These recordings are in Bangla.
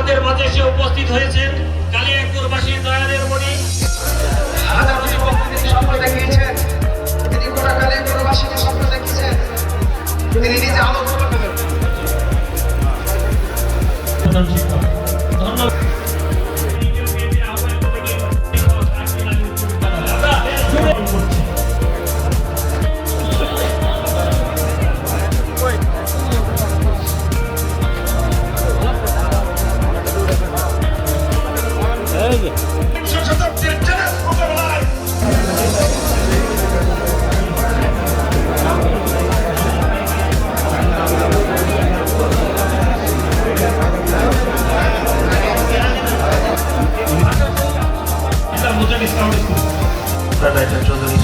আমাদের মাঝে এসে উপস্থিত হয়েছেন কালিয়াকৈরবাসীর দয়ালের মণি। স্বপ্ন দেখিয়েছেন, তিনি গোটা কালিয়াকৈরবাসীকে স্বপ্ন দেখিয়েছেন, তিনি নিজে আলোক চৌধুরী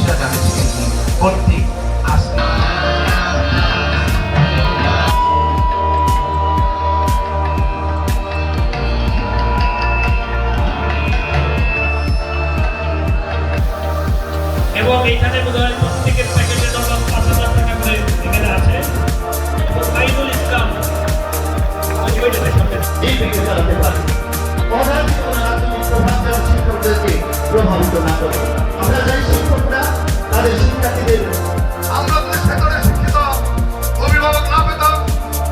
কর্তৃক এবং এইখানে বোধহয় প্রত্যেকের প্যাকেজের জন্য ৫,০০০ টাকা করে এখানে আছে। এবং বাইদুল ইসলাম প্রভাবিত না করে আমরা চাই শিক্ষকরা তাদের শিক্ষার্থীদের আমরা যদি সেখানে শিক্ষিত অভিভাবক না পেতাম,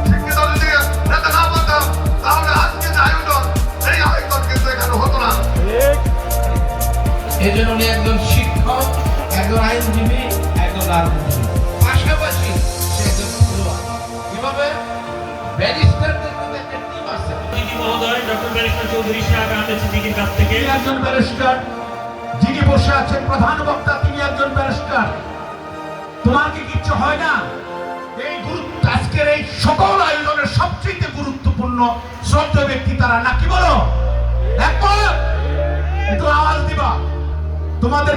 শিক্ষিত যদি নেতা না পেতাম, তাহলে আজকে যে আয়োজন, এই আয়োজন কিন্তু এখানে হতো না। এই জন্য উনি একজন শিক্ষক, একজন আইনজীবী, একজন রাজনীতিবিদ, পাশাপাশি সে একজন খেলোয়াড়। কিভাবে ব্যারিস্টারদের মধ্যে একটা টিম আছে। জিডি মহোদয় ডক্টর ব্যারিস্টার চৌধুরী সাহেব আহমেদ সিদ্দিকীর কাছ থেকে একজন ব্যারিস্টার, যিনি বসে আছেন প্রধান বক্তা, তিনি একজন ব্যারিস্টার। তোমার কি কিচ্ছু হয় না? এই আজকের এই সকল আয়োজনের সবচেয়ে গুরুত্বপূর্ণ শ্রদ্ধেয় ব্যক্তি তারা, নাকি বলো? একবার একটু আওয়াজ দিবা তোমাদের।